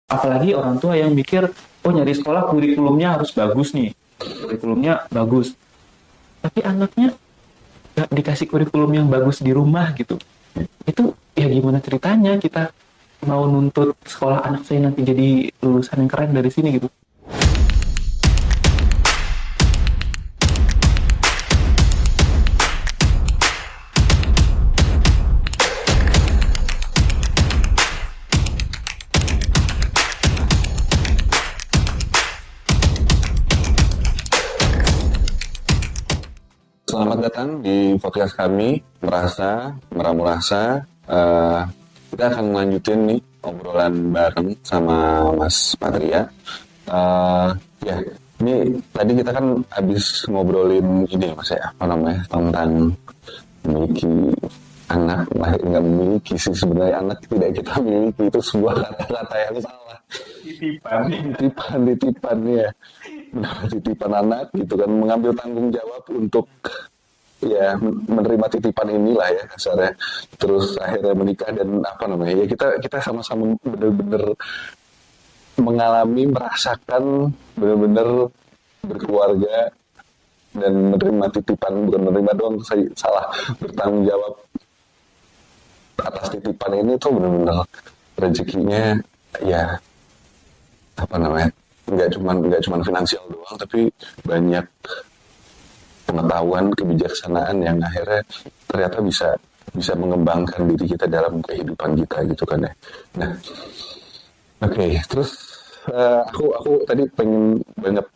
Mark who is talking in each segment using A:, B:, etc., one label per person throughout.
A: Apalagi orang tua yang mikir, oh nyari sekolah kurikulumnya harus bagus nih, kurikulumnya bagus. Tapi anaknya nggak dikasih kurikulum yang bagus di rumah gitu. Itu ya gimana ceritanya kita mau nuntut sekolah anak saya nanti jadi lulusan yang keren dari sini gitu.
B: Selamat datang di podcast kami, Meramu Rasa. Kita akan melanjutin nih obrolan bareng sama Mas Patria. Ya, ini tadi kita kan habis ngobrolin ini Mas ya, apa namanya, tentang memiliki anak, nggak memiliki sih sebenarnya, anak tidak kita miliki, itu sebuah kata-kata yang salah. Titipan ya. Nah, titipan anak gitu kan, mengambil tanggung jawab untuk ya menerima titipan inilah ya kasarnya, terus akhirnya menikah dan apa namanya ya, kita sama-sama bener-bener mengalami, merasakan bener-bener berkeluarga dan menerima titipan, bukan menerima doang, saya salah, bertanggung jawab atas titipan ini tuh bener-bener rezekinya ya, apa namanya, nggak cuman finansial doang, tapi banyak pengetahuan, kebijaksanaan yang akhirnya ternyata bisa mengembangkan diri kita dalam kehidupan kita gitu kan ya. Nah, oke, terus aku tadi pengen banget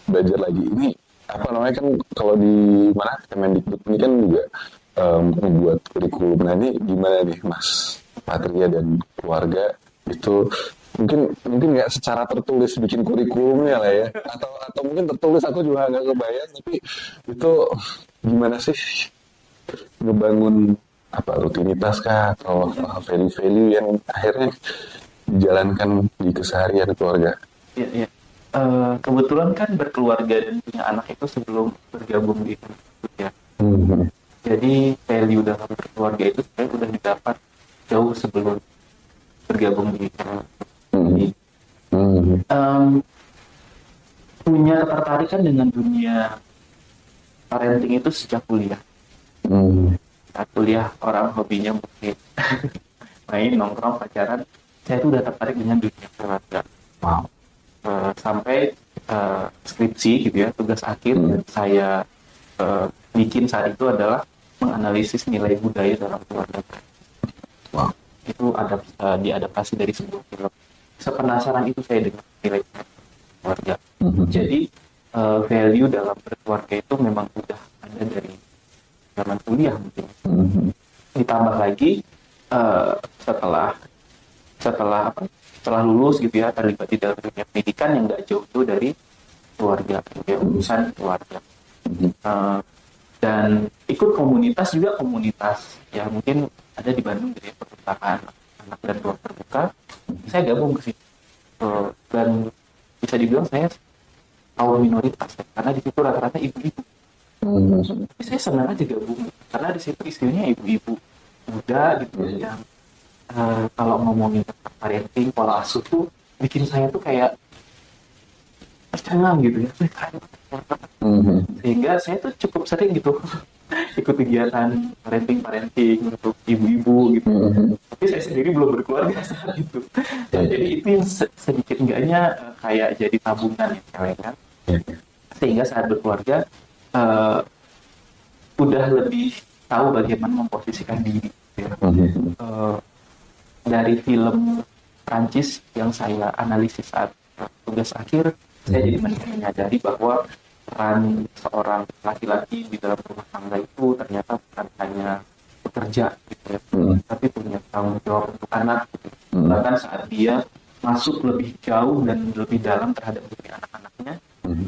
B: belajar lagi ini, apa namanya, kan kalau di mana Kemendikbud ini kan juga membuat kurikulum. Nah, ini gimana nih Mas Patria dan keluarga itu, mungkin nggak secara tertulis bikin kurikulumnya lah ya, atau mungkin tertulis, aku juga nggak kebayang, tapi itu gimana sih ngebangun apa, rutinitas kah atau value-value yang akhirnya dijalankan di keseharian keluarga?
A: Iya, iya. Kebetulan kan berkeluarga dan punya anak itu sebelum bergabung di Kemendikbud ya. Jadi value dalam berkeluarga itu sebenarnya udah didapat jauh sebelum bergabung di Kemendikbud. Punya ketertarikan dengan dunia parenting itu sejak kuliah. Saat kuliah orang hobinya mungkin main, nongkrong, pacaran. Saya tuh udah tertarik dengan dunia keluarga.
B: Wow.
A: Sampai skripsi gitu ya, tugas akhir saya bikin saat itu adalah menganalisis nilai budaya dalam keluarga.
B: Wow.
A: Itu diadaptasi dari sebuah film. Sepenasaran itu saya dengan nilai keluarga. Jadi value dalam berkeluarga itu memang udah ada dari zaman kuliah mungkin. Ditambah lagi setelah lulus gitu ya, terlibat di dalam dunia pendidikan yang nggak jauh dari keluarga, ya, urusan keluarga. Dan ikut komunitas ya, mungkin ada di Bandung dari perpustakaan anak dan ruang terbuka. Saya gabung ke situ dan bisa dibilang saya kaum minoritas ya, karena di situ rata-rata ibu-ibu. Tapi saya senang aja gabung karena di situ isinya ibu-ibu muda gitu ya, yang kalau ngomongin tentang parenting, pola asuh tuh bikin saya tuh kayak tercengang gitu ya, sehingga saya tuh cukup sering gitu ikut kegiatan parenting untuk ibu-ibu gitu. Tapi saya sendiri belum berkeluarga saat itu. Jadi itu yang sedikit enggaknya kayak jadi tabungan ya cewek kan. Sehingga saat berkeluarga udah lebih tahu bagaimana memposisikan diri gitu ya. Dari film Prancis yang saya analisis saat tugas akhir, saya jadi menyadari bahwa peran seorang laki-laki di dalam rumah tangga itu ternyata bukan hanya bekerja gitu ya, tapi punya tanggung jawab untuk anak gitu. Bahkan saat dia masuk lebih jauh dan lebih dalam terhadap dunia anak-anaknya,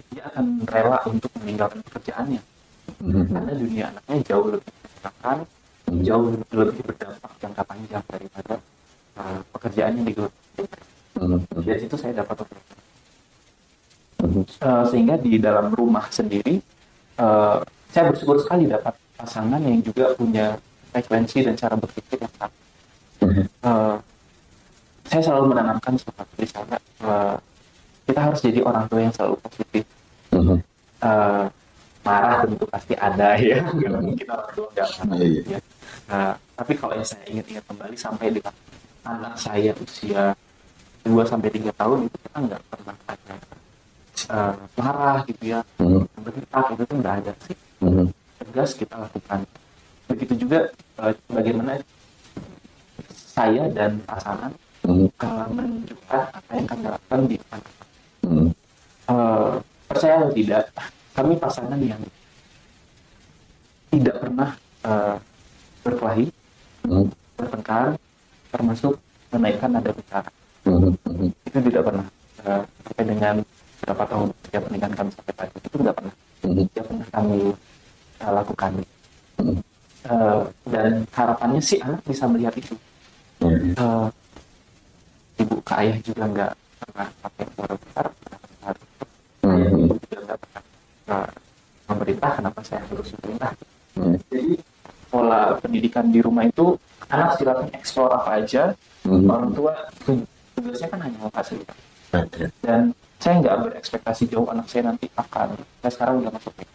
A: dia akan rela untuk meninggalkan pekerjaannya karena dunia anaknya jauh lebih menyenangkan, jauh lebih berdampak jangka panjang daripada pekerjaan yang digeluti. Dari situ saya dapat sehingga di dalam rumah sendiri saya bersyukur sekali dapat pasangan yang juga punya frekuensi dan cara berpikir yang sama. saya selalu menanamkan seperti saya, kita harus jadi orang tua yang selalu positif. Eh, Marah tentu pasti ada ya, nggak mungkin orang tua nggak marah gitu ya. Tapi kalau yang saya ingat-ingat kembali sampai dengan anak saya usia 2 sampai 3 tahun itu kita nggak pernah ada marah gitu ya, berdetak itu tuh nggak ada sih, tegas kita lakukan. Begitu juga bagaimana saya dan pasangan menunjukkan apa yang kami lakukan di depan. Percaya atau tidak, kami pasangan yang tidak pernah berkelahi, bertengkar, termasuk menaikkan nada bicara. Itu tidak pernah. Sampai dengan berapa tahun setiap pernikahan kami sampai tadi itu tidak pernah. Tidak pernah kami lakukan. Dan harapannya sih anak bisa melihat itu. Ibu ke ayah juga nggak pernah pakai suara besar, ibu juga nggak pernah memerintah, kenapa saya harus memerintah. Jadi pola pendidikan di rumah itu anak silakan eksplor apa aja, orang tua tugasnya kan hanya memfasilitasi. Dan saya nggak berekspektasi jauh anak saya nanti akan, saya sekarang udah masuk TK,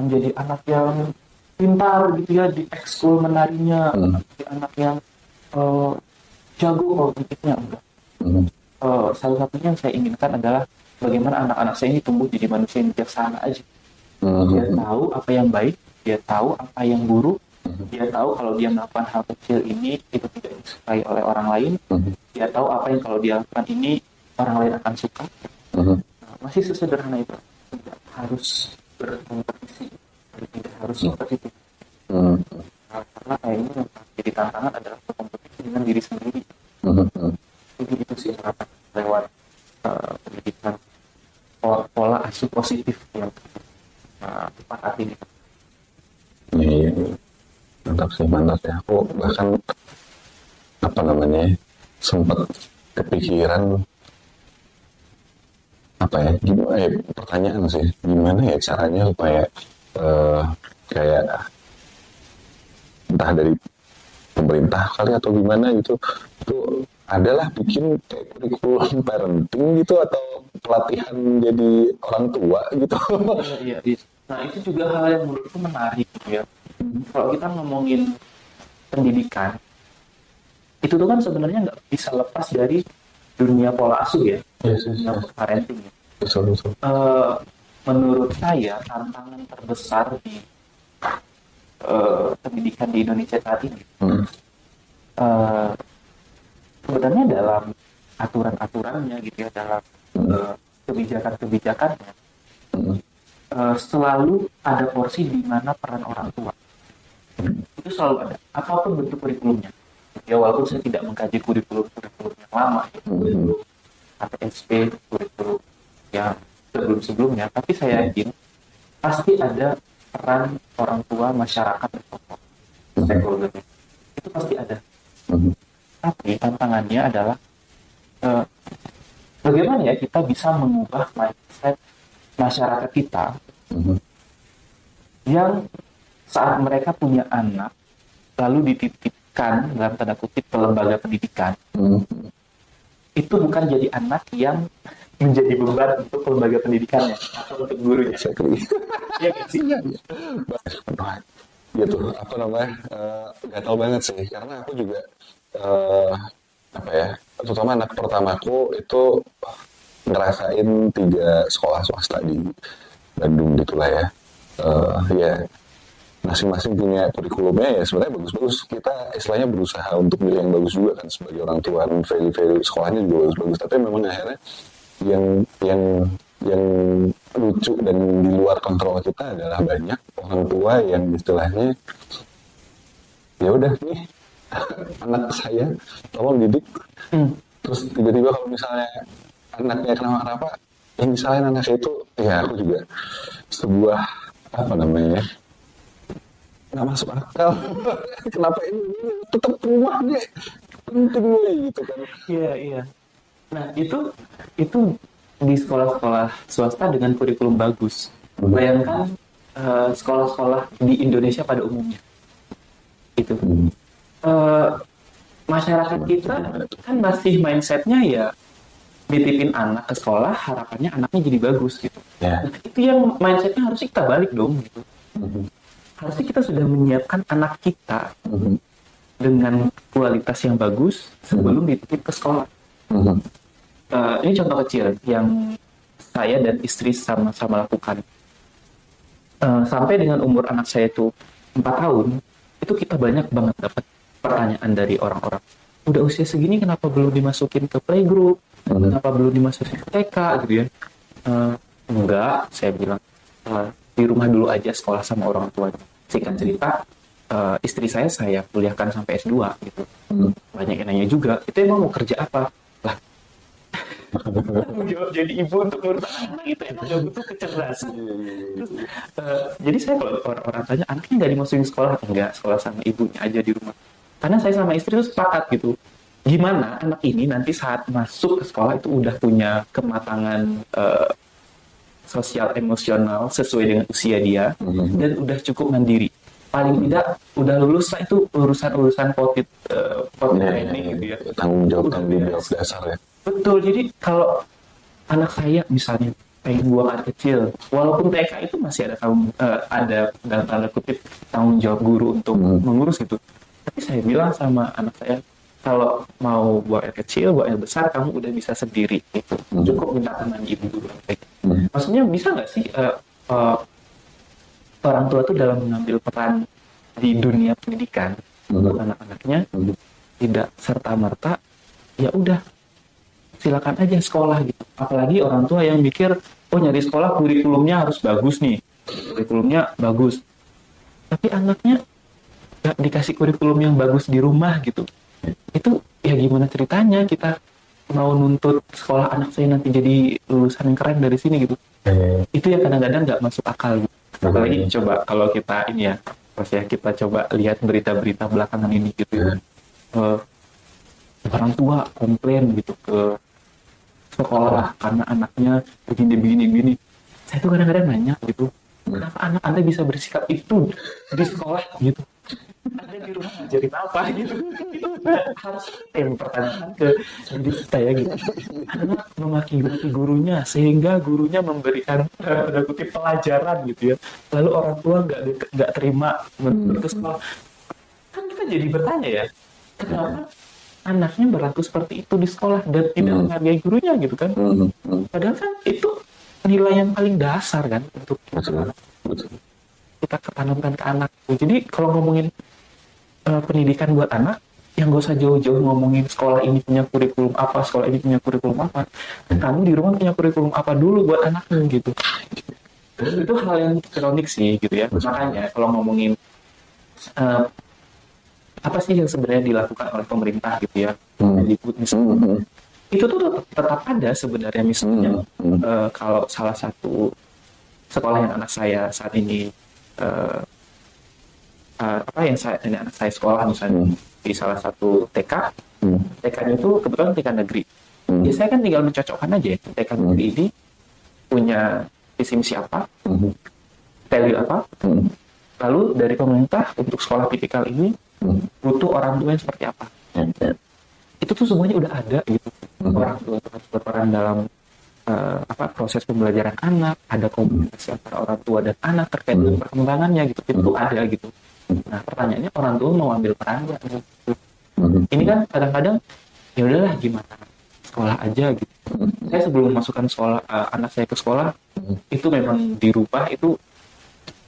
A: jadi anak yang pintar gitu ya di ekskul menarinya, jadi anak yang jago kognitifnya, enggak. Salah satunya yang saya inginkan adalah bagaimana anak-anak saya ini tumbuh jadi manusia yang bijaksana aja. Dia tahu apa yang baik, dia tahu apa yang buruk, dia tahu kalau dia melakukan hal kecil ini itu tidak disukai oleh orang lain, dia tahu apa yang kalau dia lakukan ini orang lain akan suka. Masih sesederhana itu, tidak harus berkompetisi, tidak harus kompetitif. Karena kayaknya yang jadi tantangan adalah berkompetisi dengan diri sendiri. Jadi itu sih harapan lewat pendidikan pola asuh positif yang tepat hati ini.
B: Iya, mantap sih, mantap ya. Aku bahkan sempat kepikiran pertanyaan sih, gimana ya caranya supaya kayak entah dari pemerintah kali atau gimana gitu, itu adalah bikin kayak kurikulum parenting gitu atau pelatihan jadi orang tua gitu.
A: Iya. Nah itu juga hal yang menurutku menarik gitu ya. Kalau kita ngomongin pendidikan, itu tuh kan sebenarnya nggak bisa lepas dari dunia pola asuh ya, dunia parenting ya.
B: Betul.
A: Menurut saya tantangan terbesar di pendidikan di Indonesia saat ini sebenarnya dalam aturan-aturannya gitu ya, dalam kebijakan-kebijakannya, selalu ada porsi di mana peran orang tua itu selalu ada, apapun bentuk kurikulumnya ya, walaupun saya tidak mengkaji kurikulum yang lama kurikulum ATSP, kurikulum yang sebelumnya, tapi saya yakin pasti ada peran orang tua, masyarakat, stakeholder itu pasti ada. Tapi tantangannya adalah bagaimana ya kita bisa mengubah mindset masyarakat kita yang saat mereka punya anak lalu dititipkan dalam tanda kutip ke lembaga pendidikan, itu bukan jadi anak yang menjadi beban untuk lembaga pendidikannya atau untuk gurunya. Iya nggak sih?
B: Gitu, gatal banget sih, karena aku juga terutama anak pertamaku itu ngerasain 3 sekolah swasta di Bandung gitulah ya. Ya masing-masing punya kurikulumnya ya, sebenarnya bagus-bagus, kita istilahnya berusaha untuk milih yang bagus juga kan sebagai orang tua, value sekolahnya juga bagus-bagus, tapi memang akhirnya yang lucu dan di luar kontrol kita adalah banyak orang tua yang istilahnya ya udah nih anak saya tolong didik, terus tiba-tiba kalau misalnya anaknya kenapa yang misalnya anak saya itu, ya aku juga sebuah nggak masuk akal. Kenapa ini tetap rumahnya penting gitu kan.
A: Iya. Nah itu di sekolah-sekolah swasta dengan kurikulum bagus. Bayangkan sekolah-sekolah di Indonesia pada umumnya itu masyarakat kita kan masih mindsetnya ya nitipin anak ke sekolah harapannya anaknya jadi bagus gitu.
B: Ya.
A: Nah, itu yang mindsetnya harusnya kita balik dong gitu. Harusnya kita sudah menyiapkan anak kita dengan kualitas yang bagus sebelum dititip ke sekolah. Ini contoh kecil yang saya dan istri sama-sama lakukan. Sampai dengan umur anak saya itu 4 tahun, itu kita banyak banget dapat pertanyaan dari orang-orang. Udah usia segini kenapa belum dimasukin ke playgroup? Kenapa belum dimasukin ke TK gitu ya? Enggak, saya bilang di rumah dulu aja sekolah sama orang tuanya. Singkat cerita, istri saya kuliahkan sampai S2 gitu. Banyak yang nanya juga, itu emang mau kerja apa? Lah, jawab jadi ibu untuk ngurus anak itu emang gak butuh kecerdasan. Terus, jadi saya kalau orang-orang tanya anaknya nggak dimasukin sekolah, enggak, sekolah sama ibunya aja di rumah. Karena saya sama istri itu sepakat gitu. Gimana anak ini nanti saat masuk ke sekolah itu udah punya kematangan sosial emosional sesuai dengan usia dia dan udah cukup mandiri. Paling tidak udah lulus lah itu urusan potit ini gitu ya.
B: Tanggung jawab dasar ya.
A: Betul. Jadi kalau anak saya misalnya pengen buang air kecil, walaupun TK itu masih ada dalam tanda kutip tanggung jawab guru untuk mengurus gitu. Tapi saya bilang sama anak saya, kalau mau buang air kecil, buang air besar, kamu udah bisa sendiri. Gitu. Cukup minta teman ibu dulu. Maksudnya bisa nggak sih orang tua tuh dalam mengambil peran di dunia pendidikan untuk anak-anaknya tidak serta-merta, ya udah silakan aja sekolah gitu. Apalagi orang tua yang mikir, oh nyari sekolah kurikulumnya harus bagus nih, kurikulumnya bagus. Tapi anaknya nggak dikasih kurikulum yang bagus di rumah gitu. Itu ya gimana ceritanya kita mau nuntut sekolah anak saya nanti jadi lulusan yang keren dari sini gitu. Itu yang kadang-kadang nggak masuk akal gitu. Apalagi coba kalau kita ini ya, pas ya kita coba lihat berita-berita belakangan ini gitu ya. Orang tua komplain gitu ke sekolah karena anaknya begini. Saya tuh kadang-kadang nanya gitu, kenapa anak Anda bisa bersikap itu di sekolah gitu? Anda di rumah ngajarin apa gitu? Itu harus pertanyaan ke diri kita ya gitu. Anak memaki-maki gurunya sehingga gurunya memberikan kutip pelajaran gitu ya. Lalu orang tua nggak terima ke sekolah. Kan kita jadi bertanya ya, kenapa anaknya berlaku seperti itu di sekolah dan tidak menghargai gurunya gitu kan? Padahal kan itu nilai yang paling dasar kan untuk kita tanamkan ke anak. Jadi kalau ngomongin pendidikan buat anak, yang gak usah jauh-jauh ngomongin sekolah ini punya kurikulum apa, sekolah ini punya kurikulum apa. Dan kamu di rumah punya kurikulum apa dulu buat anaknya gitu. Itu hal yang kronik sih gitu ya. Makanya kalau ngomongin apa sih yang sebenarnya dilakukan oleh pemerintah gitu ya, misalnya, itu tuh tetap ada sebenarnya. Misalnya kalau salah satu sekolah yang anak saya saat ini anak saya sekolah misalnya di salah satu TK, TK-nya itu kebetulan TK negeri. Ya saya kan tinggal mencocokkan aja ya, TK negeri ini punya visi misi apa, value apa, lalu dari pemerintah untuk sekolah tipikal ini butuh orang tua yang seperti apa. Itu tuh semuanya udah ada gitu. Orang tua harus berperan dalam proses pembelajaran anak, ada komunikasi antara orang tua dan anak terkait dengan perkembangannya gitu. Itu ada gitu. Nah pertanyaannya orang tua mau ambil peran nggak? Ini kan kadang-kadang ya udahlah gimana sekolah aja gitu. Saya sebelum masukkan sekolah anak saya ke sekolah itu memang dirubah, itu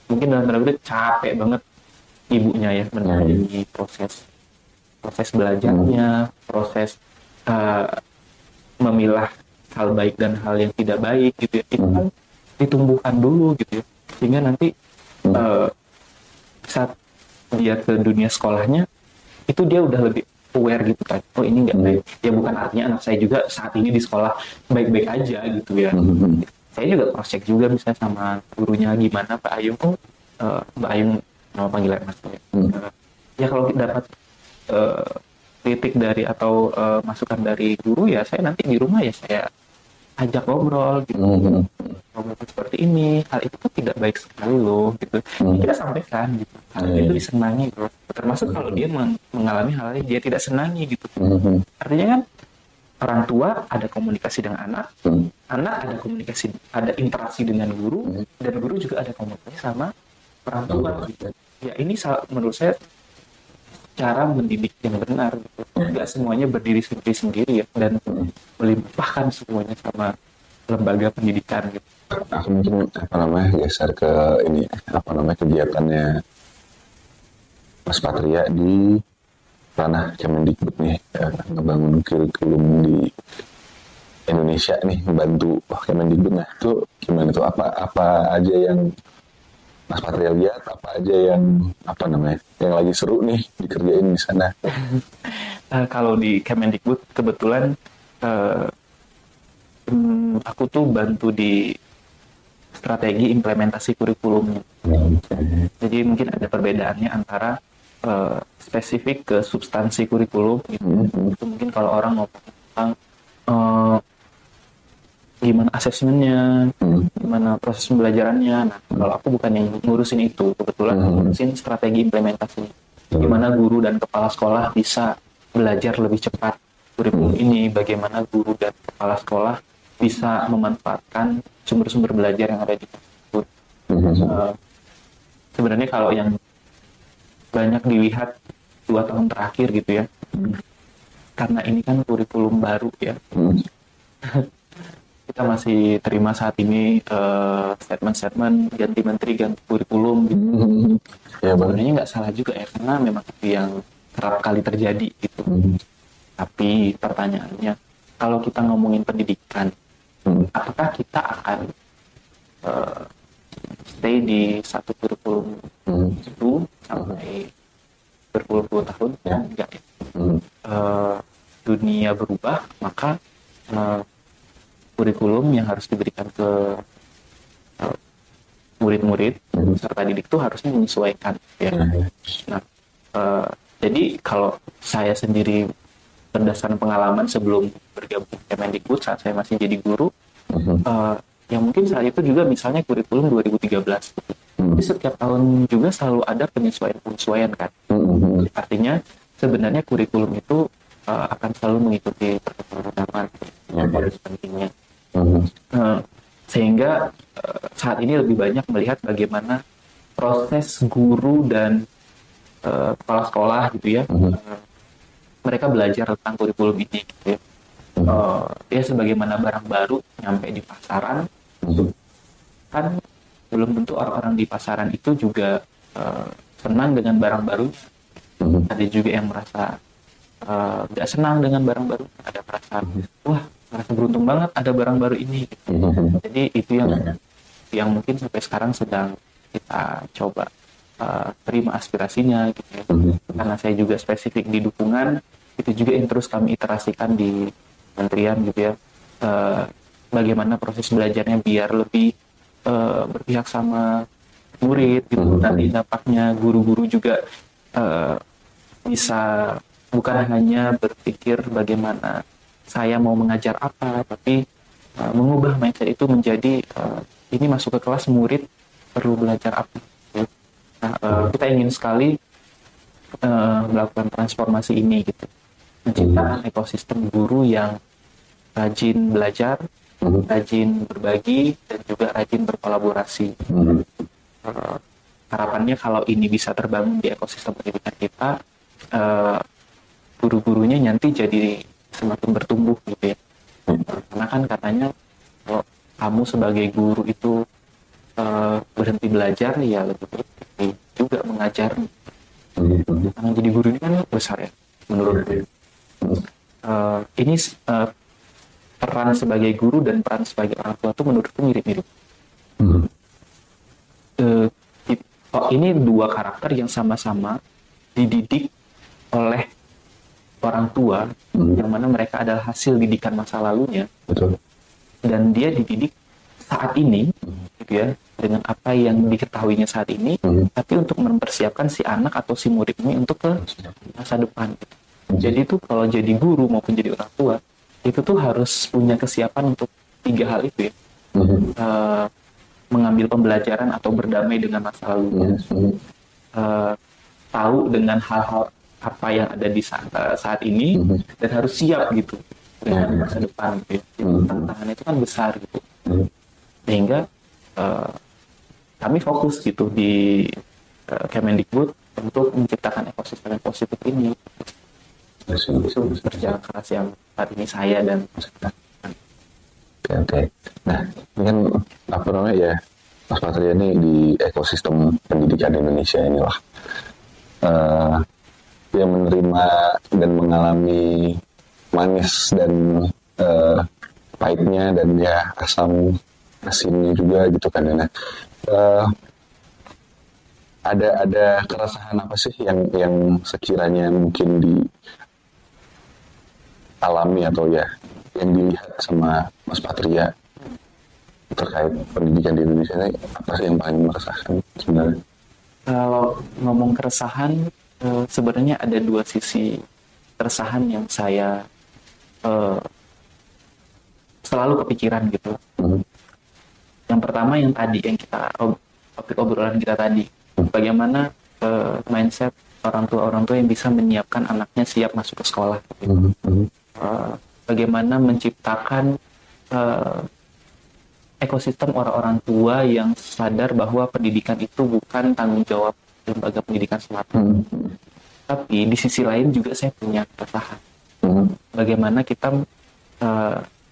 A: mungkin dalam tanda kutip capek banget ibunya ya menangani proses belajarnya, proses memilah hal baik dan hal yang tidak baik gitu ya. Itu kan ditumbuhkan dulu gitu ya, sehingga nanti saat dia ke dunia sekolahnya itu dia udah lebih aware gitu kan, oh ini nggak baik ya, bukan artinya anak saya juga saat ini di sekolah baik-baik aja gitu ya. Saya juga cross check juga misalnya sama gurunya, gimana Pak Ayung, Mbak Ayung nama panggilan mas ya kalau dapat kritik dari atau masukan dari guru ya saya nanti di rumah ya saya ajak ngobrol gitu, ngobrol seperti ini, hal itu tuh tidak baik sekali loh gitu. Kita sampaikan gitu, hal itu disenangi bro, termasuk kalau dia mengalami hal yang dia tidak senangi gitu. Artinya kan orang tua ada komunikasi dengan anak, anak ada komunikasi, ada interaksi dengan guru, dan guru juga ada komunikasi sama orang tua gitu. Ya ini menurut saya cara mendidik yang benar gitu. Nggak semuanya berdiri sendiri ya, dan melimpahkan semuanya sama lembaga pendidikan gitu.
B: Aku mungkin geser ke ini kegiatannya Mas Patria di ranah Kemendikbud nih, ngebangun kurikulum di Indonesia nih, membantu Kemendikbud. Nah itu gimana tuh, apa aja yang Mas Patria lihat, apa aja yang yang lagi seru nih dikerjain di sana?
A: Kalau di Kemendikbud kebetulan aku tuh bantu di strategi implementasi kurikulum. Jadi mungkin ada perbedaannya antara spesifik ke substansi kurikulum gitu. Itu mungkin kalau orang mau tentang gimana asesmennya, gimana proses pembelajarannya. Nah, kalau aku bukan yang ngurusin itu, kebetulan ngurusin strategi implementasi. Gimana guru dan kepala sekolah bisa belajar lebih cepat kurikulum ini, bagaimana guru dan kepala sekolah bisa memanfaatkan sumber-sumber belajar yang ada di tersebut. Sebenarnya kalau yang banyak dilihat 2 tahun terakhir gitu ya, karena ini kan kurikulum baru ya, kita masih terima saat ini statement-statement ganti menteri, ganti kurikulum gitu. Ya sebenarnya nggak salah juga ya, karena memang itu yang kerap kali terjadi gitu. Tapi pertanyaannya, kalau kita ngomongin pendidikan, apakah kita akan stay di satu kurikulum itu sampai berpuluh-puluh tahun? Enggak ya. Dunia berubah, maka kurikulum yang harus diberikan ke murid-murid serta didik itu harusnya menyesuaikan ya. Nah, jadi kalau saya sendiri berdasarkan pengalaman sebelum bergabung ke Kemendikbud saat saya masih jadi guru, yang mungkin saat itu juga misalnya kurikulum 2013. Jadi setiap tahun juga selalu ada penyesuaian kan. Artinya sebenarnya kurikulum itu akan selalu mengikuti perkembangan zaman yang paling pentingnya. Sehingga saat ini lebih banyak melihat bagaimana proses guru dan kepala sekolah gitu ya, mereka belajar tentang kurikulum ini gitu ya. Ya sebagaimana barang baru nyampe di pasaran, kan belum tentu orang-orang di pasaran itu juga senang dengan barang baru. Ada juga yang merasa nggak senang dengan barang baru, ada merasa wah merasa beruntung banget ada barang baru ini gitu. Jadi itu yang mungkin sampai sekarang sedang kita coba terima aspirasinya gitu ya. Karena saya juga spesifik di dukungan, itu juga yang terus kami iterasikan di kementerian gitu ya, bagaimana proses belajarnya biar lebih berpihak sama murid gitu. Nanti dampaknya guru-guru juga bisa bukan hanya berpikir bagaimana saya mau mengajar apa, tapi mengubah mindset itu menjadi ini masuk ke kelas murid perlu belajar apa. Nah, kita ingin sekali melakukan transformasi ini gitu, menciptakan ekosistem guru yang rajin belajar, rajin berbagi, dan juga rajin berkolaborasi. Harapannya kalau ini bisa terbangun di ekosistem pendidikan kita, guru-gurunya nanti jadi semakin bertumbuh gitu ya. Karena kan katanya kalau kamu sebagai guru itu berhenti belajar, ya lebih baik juga mengajar. Karena jadi guru ini kan besar ya menurut saya. Ini peran sebagai guru dan peran sebagai orang tua itu menurutku mirip-mirip. Ini 2 karakter yang sama-sama dididik oleh orang tua, yang mana mereka adalah hasil didikan masa lalunya.
B: Betul.
A: Dan dia dididik saat ini gitu ya, dengan apa yang diketahuinya saat ini, tapi untuk mempersiapkan si anak atau si murid ini untuk ke masa depan. Jadi itu kalau jadi guru maupun jadi orang tua, itu tuh harus punya kesiapan untuk tiga hal itu ya. Eh, Mengambil pembelajaran atau berdamai dengan masa lalunya, tahu dengan hal-hal apa yang ada di saat ini, dan harus siap gitu dengan masa depan gitu ya. Jadi tantangan itu kan besar gitu, sehingga kami fokus gitu di Kemendikbud untuk menciptakan ekosistem yang positif ini. Itu kerja keras yang saat ini saya dan
B: Oke. Nah, ini kan apa namanya ya, Mas Patria ini di ekosistem pendidikan Indonesia inilah yang menerima dan mengalami manis dan pahitnya dan ya asam asinnya juga gitu kan. Nah, ada keresahan apa sih yang sekiranya mungkin dialami atau ya yang dilihat sama Mas Patria terkait pendidikan di Indonesia ini, apa sih yang paling meresahkan sebenarnya?
A: kalau ngomong keresahan, sebenarnya ada dua sisi keresahan yang saya selalu kepikiran gitu. Yang pertama yang tadi yang kita topik obrolan kita tadi, bagaimana mindset orang tua yang bisa menyiapkan anaknya siap masuk ke sekolah gitu. Bagaimana menciptakan ekosistem orang-orang tua yang sadar bahwa pendidikan itu bukan tanggung jawab lembaga pendidikan semata. Tapi di sisi lain juga saya punya keresahan. Bagaimana kita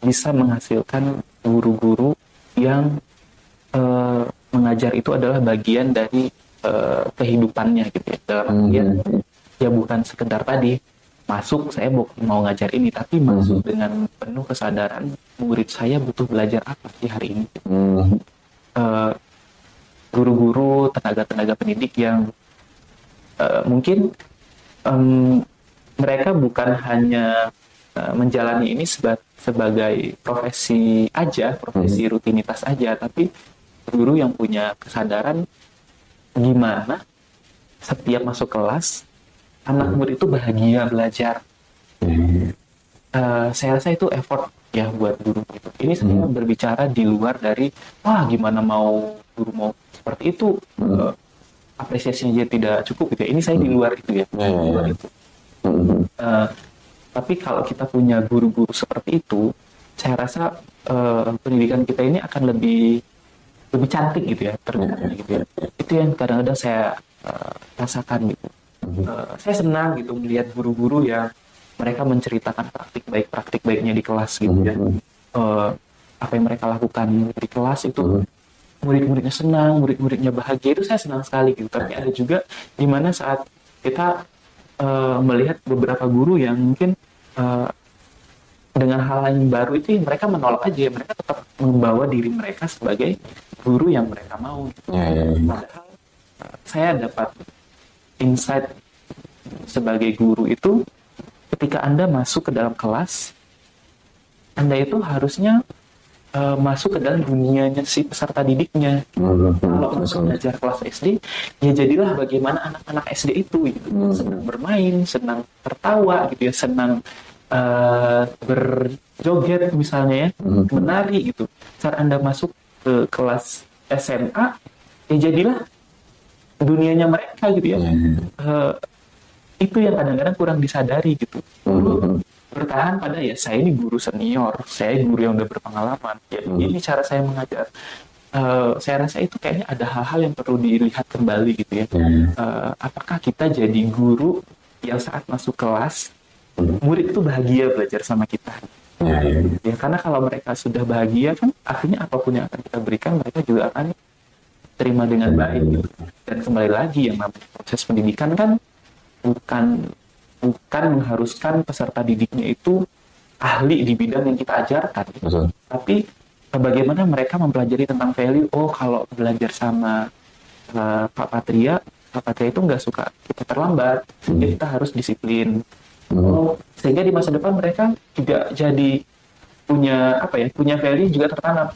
A: bisa menghasilkan guru-guru yang mengajar itu adalah bagian dari kehidupannya gitu ya. Dalam artian ya bukan sekedar tadi masuk saya mau ngajar ini, tapi masuk dengan penuh kesadaran murid saya butuh belajar apa sih hari ini. Guru-guru, tenaga-tenaga pendidik yang mungkin mereka bukan hanya menjalani ini sebagai profesi aja, profesi rutinitas aja, tapi guru yang punya kesadaran gimana setiap masuk kelas anak murid itu bahagia belajar. Saya rasa itu effort ya buat guru gitu. Ini saya berbicara di luar dari gimana mau guru mau seperti itu, apresiasinya dia tidak cukup gitu ya. Ini saya di luar itu ya. Di luar itu. Tapi kalau kita punya guru-guru seperti itu, saya rasa pendidikan kita ini akan lebih cantik gitu ya, terlihatnya gitu ya. Itu yang kadang-kadang saya rasakan gitu. Saya senang gitu melihat guru-guru yang mereka menceritakan praktik baiknya di kelas gitu ya. Apa yang mereka lakukan di kelas itu murid-muridnya senang, murid-muridnya bahagia, itu saya senang sekali gitu. Tapi ada juga di mana saat kita melihat beberapa guru yang mungkin dengan hal yang baru itu mereka menolak aja, mereka tetap membawa diri mereka sebagai guru yang mereka mau gitu. Padahal saya dapat insight sebagai guru itu ketika Anda masuk ke dalam kelas, Anda itu harusnya masuk ke dalam dunianya si peserta didiknya. Kalau untuk belajar kelas SD, ya jadilah bagaimana anak-anak SD itu gitu. Senang bermain, senang tertawa gitu ya, senang berjoget misalnya ya, menari gitu. Saat Anda masuk ke kelas SMA, ya jadilah dunianya mereka gitu ya. Itu yang kadang-kadang kurang disadari gitu. Guru bertahan pada ya saya ini guru senior, saya guru yang udah berpengalaman. Ya ini cara saya mengajar. Saya rasa itu kayaknya ada hal-hal yang perlu dilihat kembali gitu ya. Apakah kita jadi guru yang saat masuk kelas murid itu bahagia belajar sama kita? Ya karena kalau mereka sudah bahagia kan akhirnya apapun yang akan kita berikan mereka juga akan terima dengan baik gitu. Dan kembali lagi yang namanya proses pendidikan kan bukan mengharuskan peserta didiknya itu ahli di bidang yang kita ajarkan. Tapi bagaimana mereka mempelajari tentang value. Kalau belajar sama Pak Patria itu nggak suka kita terlambat, jadi kita harus disiplin. Sehingga di masa depan mereka juga jadi punya value juga tertanam.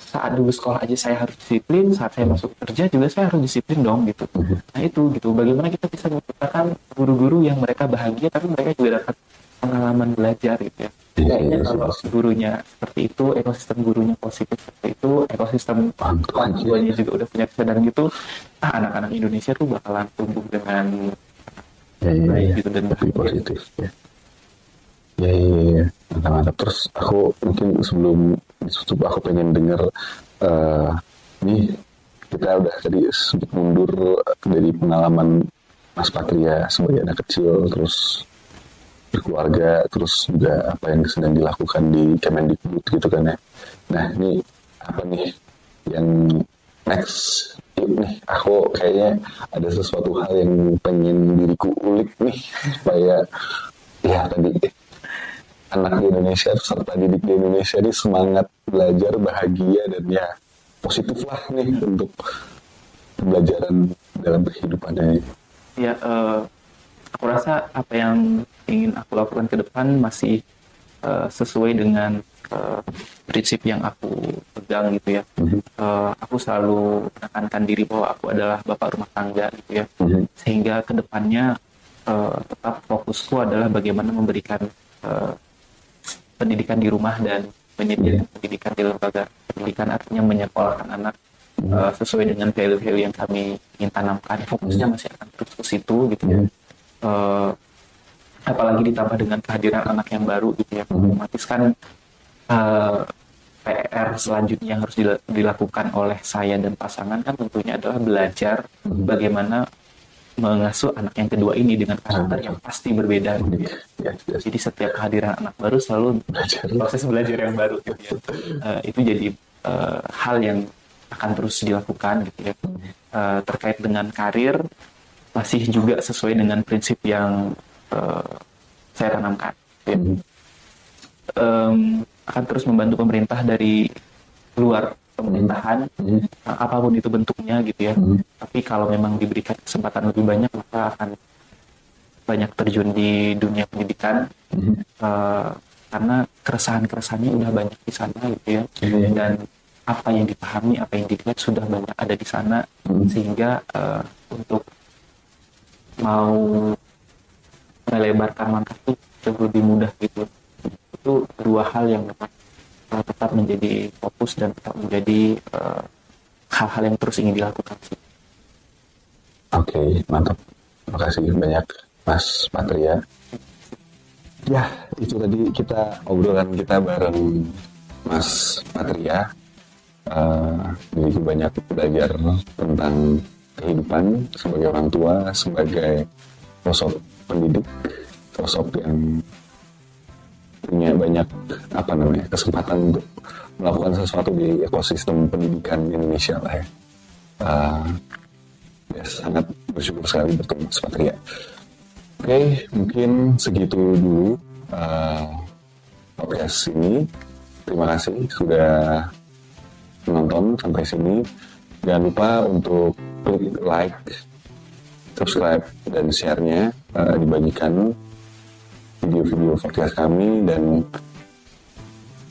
A: Saat dulu sekolah aja saya harus disiplin, saat saya masuk kerja juga saya harus disiplin dong gitu. Nah itu gitu, bagaimana kita bisa menciptakan guru-guru yang mereka bahagia tapi mereka juga dapat pengalaman belajar gitu ya. Kayaknya kalau gurunya seperti itu, ekosistem gurunya positif seperti itu, ekosistem orang tuanya juga udah punya kesadaran gitu, anak-anak Indonesia tuh bakalan tumbuh dengan baik gitu dan
B: lebih positif ya. Ya. Mantap. Terus aku mungkin sebelum ditutup aku pengen dengar nih kita udah tadi sedikit mundur dari pengalaman Mas Patria sebagai anak kecil, terus berkeluarga, terus juga apa yang sedang dilakukan di Kemendikbud gitu kan ya. Nah ini apa nih yang next? Nih aku kayaknya ada sesuatu hal yang pengen diriku ulik nih supaya ya tadi anak di Indonesia serta didik di Indonesia ini semangat belajar, bahagia dan ya positif lah nih untuk pembelajaran dalam kehidupannya.
A: Ya, aku rasa apa yang ingin aku lakukan ke depan masih sesuai dengan prinsip yang aku pegang gitu ya. Aku selalu menekankan diri bahwa aku adalah bapak rumah tangga gitu ya. Sehingga ke depannya tetap fokusku adalah bagaimana memberikan pendidikan di rumah dan menyediakan pendidikan di lembaga pendidikan, artinya menyekolahkan anak sesuai dengan value-value yang kami ingin tanamkan. Fokusnya masih akan terus ke situ gitu ya. Apalagi ditambah dengan kehadiran anak yang baru gitu ya, otomatis kan PR selanjutnya yang harus dilakukan oleh saya dan pasangan kan tentunya adalah belajar bagaimana mengasuh anak yang kedua ini dengan karakter yang pasti berbeda gitu ya. Jadi setiap kehadiran anak baru selalu proses belajar yang baru gitu ya. Itu jadi hal yang akan terus dilakukan gitu ya. Terkait dengan karir masih juga sesuai dengan prinsip yang saya tanamkan ya. Akan terus membantu pemerintah dari luar pemerintahan, apapun itu bentuknya gitu ya. Tapi kalau memang diberikan kesempatan lebih banyak, maka akan banyak terjun di dunia pendidikan, karena keresahan-keresahannya udah banyak di sana gitu ya. Dan apa yang dipahami, apa yang dilihat sudah banyak ada di sana, sehingga untuk mau melebarkan langkah itu jauh lebih mudah gitu. Itu dua hal yang memang tetap menjadi fokus dan tetap menjadi hal-hal yang terus ingin dilakukan.
B: Oke, mantap. Terima kasih banyak Mas Patria. Ya, itu tadi kita obrolan kita bareng Mas Patria. Jadi banyak belajar tentang kehidupan sebagai orang tua, sebagai sosok pendidik, sosok yang punya banyak kesempatan untuk melakukan sesuatu di ekosistem pendidikan Indonesia lah ya. Sangat bersyukur sekali bertemu Mas Patria. Oke, mungkin segitu dulu podcast ini. Terima kasih sudah menonton sampai sini. Jangan lupa untuk klik like, subscribe, dan share-nya, dibagikan video-video podcast kami, dan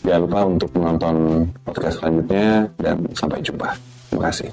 B: jangan lupa untuk menonton podcast selanjutnya, dan sampai jumpa. Terima kasih.